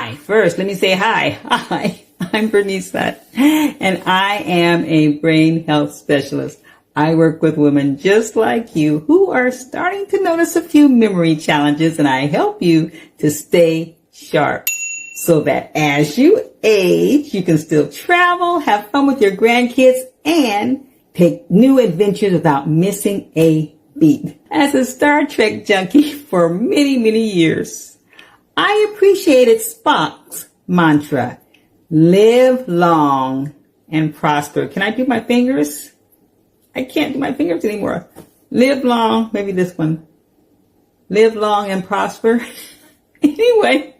Hi, first, let me say hi. Hi, I'm Bernice Hunt, and I am a brain health specialist. I work with women just like you who are starting to notice a few memory challenges, and I help you to stay sharp so that as you age, you can still travel, have fun with your grandkids, and take new adventures without missing a beat. As a Star Trek junkie for many, many years, I appreciated Spock's mantra, live long and prosper. Can I do my fingers? I can't do my fingers anymore. Live long, maybe this one. Live long and prosper. Anyway.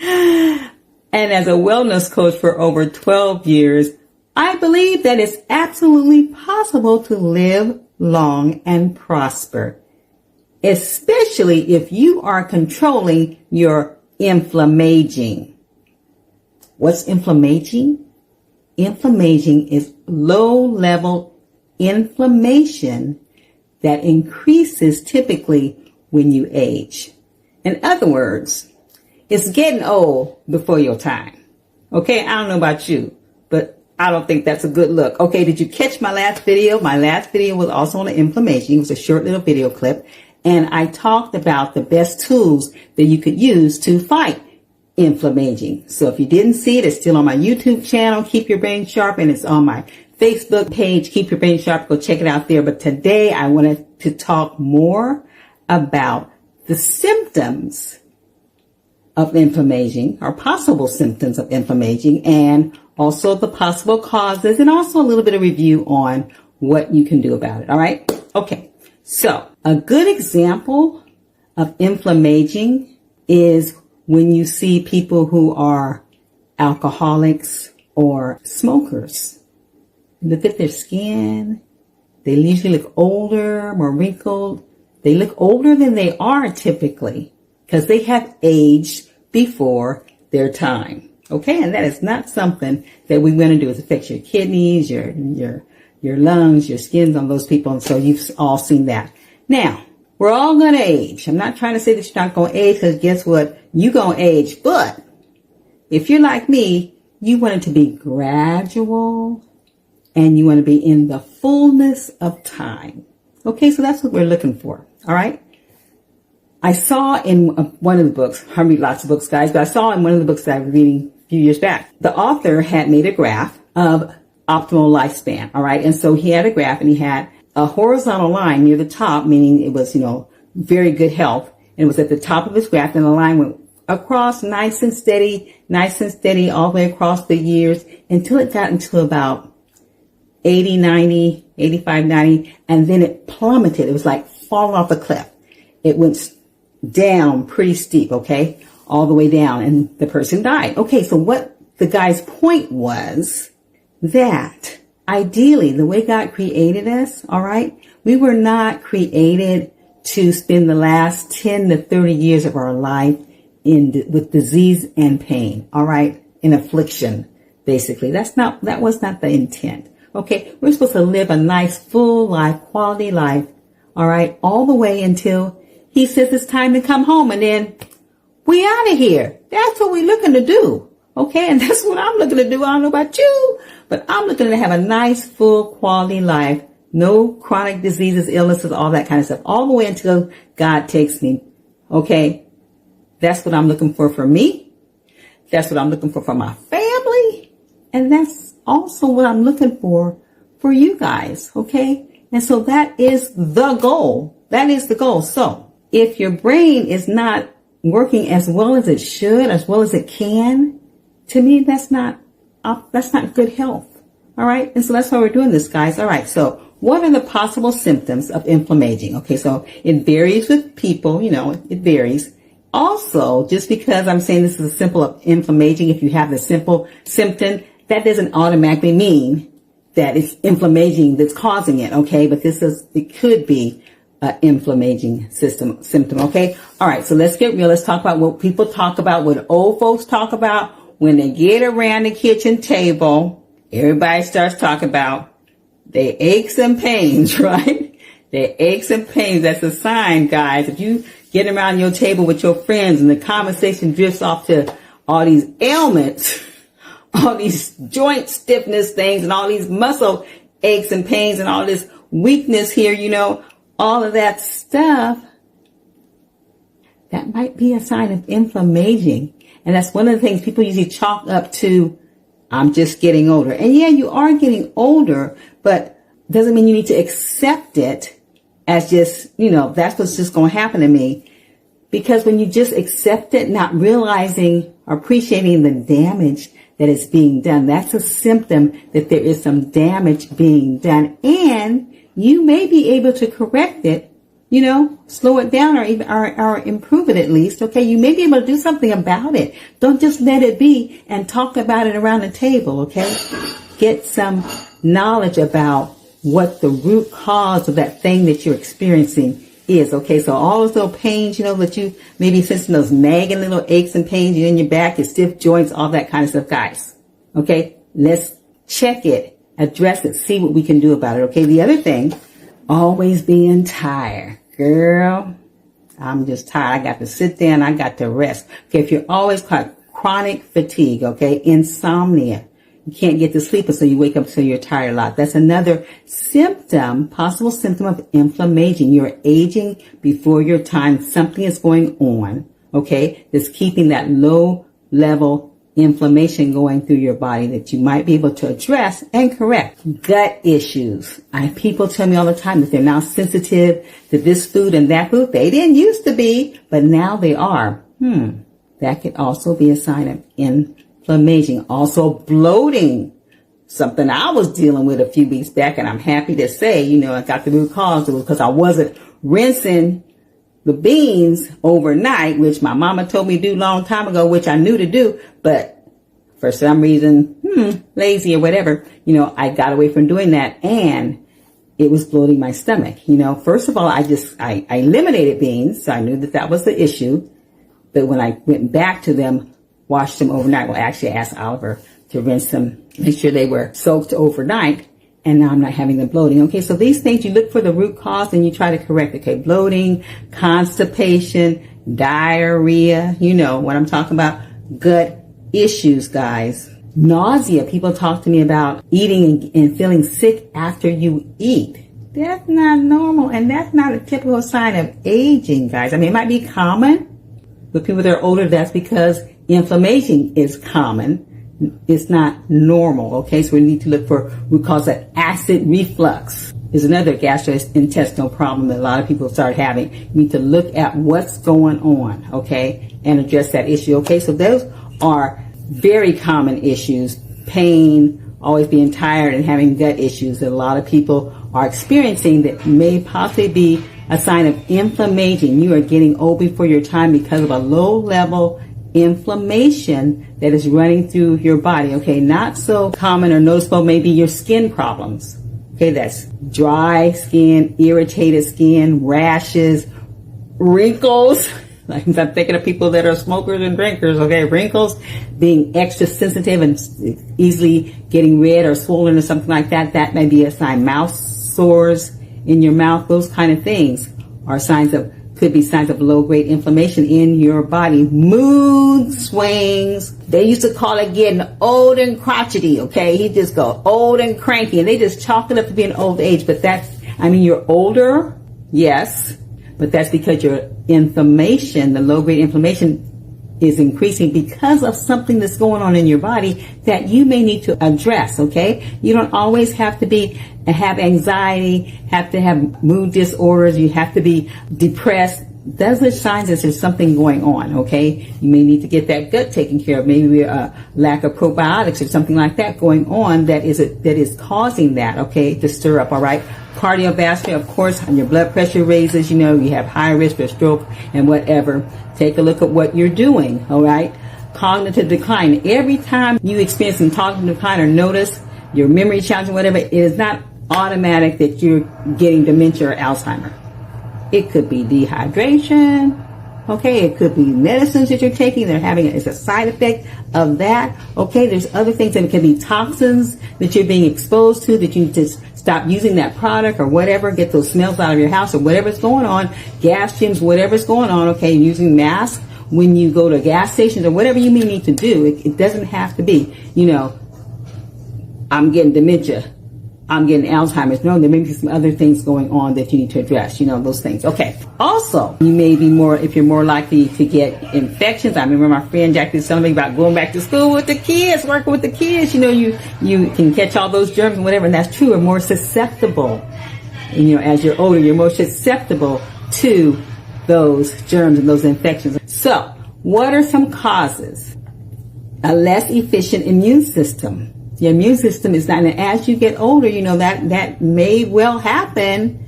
And as a wellness coach for over 12 years, I believe that it's absolutely possible to live long and prosper, especially if you are controlling your inflammaging. What's inflammaging? Inflammaging is low-level inflammation that increases typically when you age. In other words, it's getting old before your time. Okay, I don't know about you, but I don't think that's a good look. Okay, did you catch my last video? My last video was also on the inflammation. It was a short little video clip. And I talked about the best tools that you could use to fight inflammaging. So if you didn't see it, it's still on my YouTube channel, Keep Your Brain Sharp, and it's on my Facebook page, Keep Your Brain Sharp. Go check it out there. But today I wanted to talk more about the symptoms of inflammaging, or possible symptoms of inflammaging, and also the possible causes, and also a little bit of review on what you can do about it. All right? Okay. So a good example of inflammaging is when you see people who are alcoholics or smokers. Look at their skin. They usually look older, more wrinkled. They look older than they are typically because they have aged before their time. Okay, and that is not something that we want to do. It affects your kidneys, your lungs, your skins on those people. And so you've all seen that. Now, we're all going to age. I'm not trying to say that you're not going to age, because guess what? You're going to age. But if you're like me, you want it to be gradual and you want to be in the fullness of time. Okay, so that's what we're looking for. All right. I saw in one of the books, I read lots of books, guys, but I saw in one of the books that I was reading a few years back, the author had made a graph of optimal lifespan. All right. And so he had a graph, and he had a horizontal line near the top, meaning it was, very good health. And it was at the top of his graph, and the line went across nice and steady all the way across the years until it got into about 80, 90, 85, 90. And then it plummeted. It was like falling off a cliff. It went down pretty steep, okay, all the way down, and the person died. Okay, so what the guy's point was that ideally, the way God created us, all right, we were not created to spend the last 10 to 30 years of our life with disease and pain, all right, in affliction, basically. That was not the intent. Okay, we're supposed to live a nice, full life, quality life, all right, all the way until he says it's time to come home, and then we out of here. That's what we're looking to do. Okay, and that's what I'm looking to do. I don't know about you, but I'm looking to have a nice, full, quality life. No chronic diseases, illnesses, all that kind of stuff, all the way until God takes me. Okay, that's what I'm looking for me. That's what I'm looking for my family. And that's also what I'm looking for you guys. Okay, and so that is the goal. That is the goal. So if your brain is not working as well as it should, as well as it can, to me, that's not good health. All right. And so that's why we're doing this, guys. All right. So what are the possible symptoms of inflammaging? Okay. So it varies with people, it varies. Also, just because I'm saying this is a simple of inflammaging, if you have the simple symptom, that doesn't automatically mean that it's inflammaging that's causing it. Okay. But it could be inflammaging symptom. Okay. All right. So let's get real. Let's talk about what people talk about, what old folks talk about when they get around the kitchen table. Everybody starts talking about their aches and pains, right? Their aches and pains. That's a sign, guys. If you getting around your table with your friends and the conversation drifts off to all these ailments, all these joint stiffness things and all these muscle aches and pains and all this weakness here, you know, all of that stuff, that might be a sign of inflammaging. And that's one of the things people usually chalk up to, I'm just getting older. And yeah, you are getting older, but doesn't mean you need to accept it as just, you know, that's what's just going to happen to me. Because when you just accept it, not realizing or appreciating the damage that is being done, that's a symptom that there is some damage being done. And you may be able to correct it, you know, slow it down or even or improve it at least. Okay, you may be able to do something about it. Don't just let it be and talk about it around the table. Okay, get some knowledge about what the root cause of that thing that you're experiencing is. Okay, so all those little pains, you know, that you maybe sensing, those nagging little aches and pains in your back, your stiff joints, all that kind of stuff, guys. Okay, let's check it, address it, see what we can do about it. Okay, the other thing, always being tired. Girl, I'm just tired. I got to sit down. I got to rest. Okay, if you're always chronic fatigue, okay, insomnia, you can't get to sleep, and so you wake up so you're tired a lot. That's another symptom, possible symptom of inflammaging. You're aging before your time. Something is going on, okay, that's keeping that low level inflammation going through your body that you might be able to address and correct. Gut issues. People tell me all the time that they're now sensitive to this food and that food. They didn't used to be, but now they are. That could also be a sign of inflammation. Also bloating. Something I was dealing with a few weeks back, and I'm happy to say, you know, I got the root cause. It was because I wasn't rinsing the beans overnight, which my mama told me to do a long time ago, which I knew to do, but for some reason, lazy or whatever, you know, I got away from doing that, and it was bloating my stomach. You know, first of all, I eliminated beans, so I knew that that was the issue. But when I went back to them, washed them overnight, well, actually I asked Oliver to rinse them, make sure they were soaked overnight, and now I'm not having the bloating. Okay, so these things, you look for the root cause and you try to correct it. Okay, bloating, constipation, diarrhea, you know what I'm talking about. Gut issues, guys. Nausea. People talk to me about eating and feeling sick after you eat. That's not normal, and that's not a typical sign of aging, guys. I mean, it might be common with people that are older. That's because inflammation is common. It's not normal, okay? So we need to look for, we call that acid reflux. Is another gastrointestinal problem that a lot of people start having. You need to look at what's going on, okay, and address that issue, okay? So those are very common issues. Pain, always being tired, and having gut issues that a lot of people are experiencing that may possibly be a sign of inflammation. You are getting old before your time because of a low-level inflammation that is running through your body. Okay, not so common or noticeable, maybe your skin problems. Okay, that's dry skin, irritated skin, rashes, wrinkles. Like I'm thinking of people that are smokers and drinkers. Okay, wrinkles, being extra sensitive and easily getting red or swollen or something like that. That may be a sign. Mouth sores in your mouth, those kind of things are signs of, could be signs of low-grade inflammation in your body. Mood swings. They used to call it getting old and crotchety, okay? He just go old and cranky, and they just chalk it up to being old age. But that's, I mean, you're older, yes, but that's because your inflammation, the low-grade inflammation, is increasing because of something that's going on in your body that you may need to address, okay? You don't always have to have anxiety, have to have mood disorders, you have to be depressed. Those are signs that there's something going on, okay? You may need to get that gut taken care of, maybe a lack of probiotics or something like that going on that is causing that, okay, to stir up, all right? Cardiovascular, of course, when your blood pressure raises, you know, you have high risk for stroke and whatever. Take a look at what you're doing, all right? Cognitive decline. Every time you experience some cognitive decline or notice your memory challenge or whatever, it is not automatic that you're getting dementia or Alzheimer. It could be dehydration, okay? It could be medicines that you're taking. It's a side effect of that, okay? There's other things, and it can be toxins that you're being exposed to that you just stop using that product or whatever, get those smells out of your house or whatever's going on, gas fumes, whatever's going on, okay, using masks when you go to gas stations or whatever you may need to do. It doesn't have to be, I'm getting dementia, I'm getting Alzheimer's. No, there may be some other things going on that you need to address, those things. Okay. Also, you may be if you're more likely to get infections. I remember my friend Jackie was telling me about going back to school with the kids, working with the kids. You can catch all those germs and whatever, and that's true. We're more susceptible. As you're older, you're more susceptible to those germs and those infections. So, what are some causes? A less efficient immune system. Your immune system is not, and as you get older, that may well happen,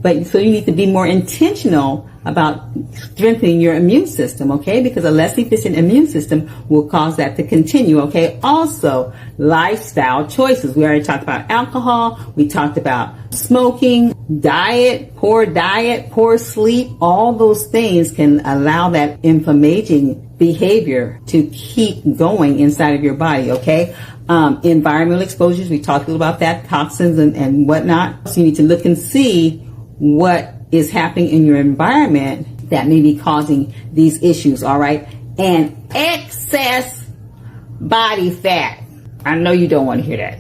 but so you need to be more intentional about strengthening your immune system, okay? Because a less efficient immune system will cause that to continue, okay? Also, lifestyle choices. We already talked about alcohol. We talked about smoking, diet, poor sleep. All those things can allow that inflammaging behavior to keep going inside of your body, okay? Environmental exposures, we talked a little about that, toxins and whatnot. So you need to look and see what is happening in your environment that may be causing these issues, all right? And excess body fat. I know you don't want to hear that.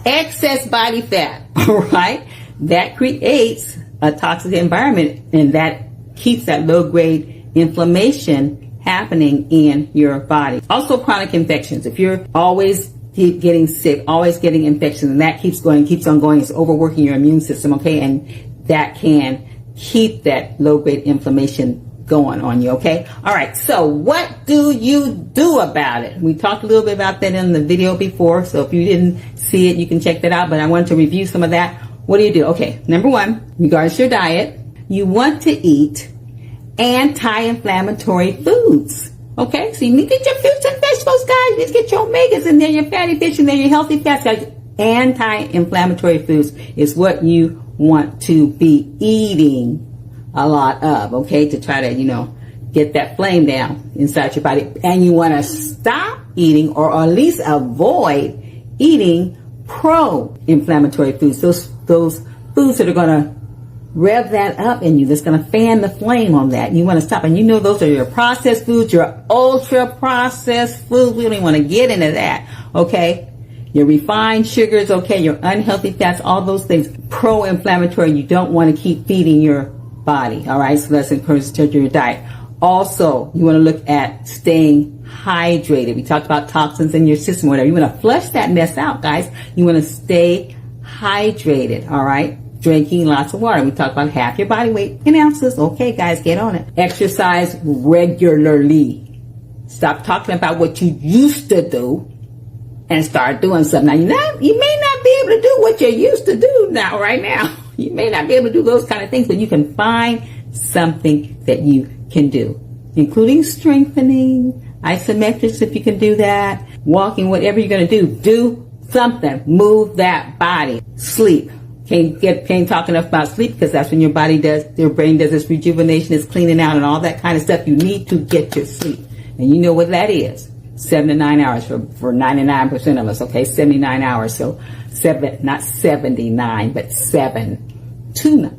Excess body fat, all right? That creates a toxic environment, and that keeps that low-grade inflammation happening in your body. Also, chronic infections. If you're always getting sick, always getting infections, and that keeps on going, it's overworking your immune system, okay? And that can keep that low-grade inflammation going on you, okay? All right, so what do you do about it? We talked a little bit about that in the video before, so if you didn't see it, you can check that out, but I wanted to review some of that. What do you do? Okay, number one, regards your diet, you want to eat anti-inflammatory foods. Okay, so you need to get your fruits and vegetables, guys. You need to get your omegas in there, your fatty fish in there, your healthy fats, guys. Anti-inflammatory foods is what you want to be eating a lot of, okay, to try to, get that flame down inside your body. And you want to stop eating, or at least avoid eating pro-inflammatory foods. Those foods that are going to rev that up in you, that's going to fan the flame on that. You want to stop. And those are your processed foods, your ultra processed foods. We don't even want to get into that. Okay. Your refined sugars. Okay. Your unhealthy fats, all those things, pro-inflammatory. You don't want to keep feeding your body. All right. So that's encouraged to your diet. Also, you want to look at staying hydrated. We talked about toxins in your system, whatever. You want to flush that mess out, guys. You want to stay hydrated. All right. Drinking lots of water. We talked about half your body weight in ounces. Okay, guys, get on it. Exercise regularly. Stop talking about what you used to do and start doing something. Now, you may not be able to do what you used to do now, right now. You may not be able to do those kind of things, but you can find something that you can do, including strengthening, isometrics if you can do that, walking, whatever you're going to do something. Move that body. Sleep. Can't talk enough about sleep, because that's when your brain does its rejuvenation, its cleaning out and all that kind of stuff. You need to get your sleep. And you know what that is. 7 to 9 hours for 99% of us, okay? 79 hours. So not 79, but 7 to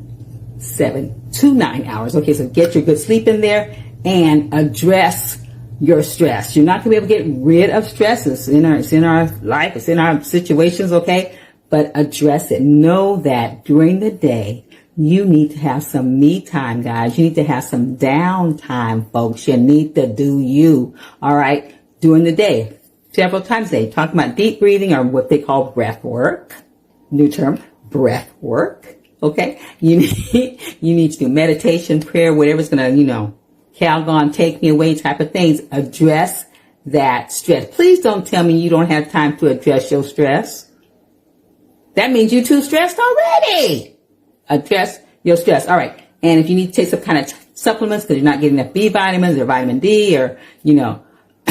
9 hours. Okay, so get your good sleep in there and address your stress. You're not going to be able to get rid of stress. It's in our life. It's in our situations, okay? But address it. Know that during the day, you need to have some me time, guys. You need to have some downtime, folks. You need to do you. All right. During the day, several times a day, talking about deep breathing, or what they call breath work. New term, breath work. Okay. You need to do meditation, prayer, whatever's going to, Calgon, take me away type of things. Address that stress. Please don't tell me you don't have time to address your stress. That means you're too stressed already. Address your stress. All right. And if you need to take some kind of supplements because you're not getting enough B vitamins or vitamin D or,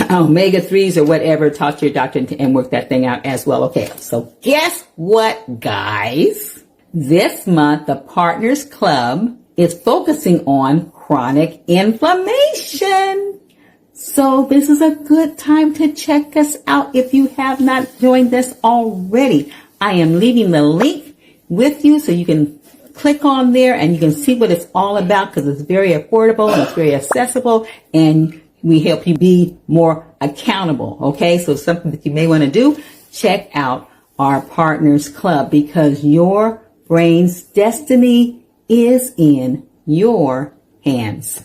omega-3s or whatever, talk to your doctor and work that thing out as well. Okay. So guess what, guys? This month, the Partners Club is focusing on chronic inflammation. So this is a good time to check us out if you have not joined us already. I am leaving the link with you so you can click on there and you can see what it's all about, because it's very affordable and it's very accessible, and we help you be more accountable. Okay, so something that you may want to do, check out our Partners Club, because your brain's destiny is in your hands.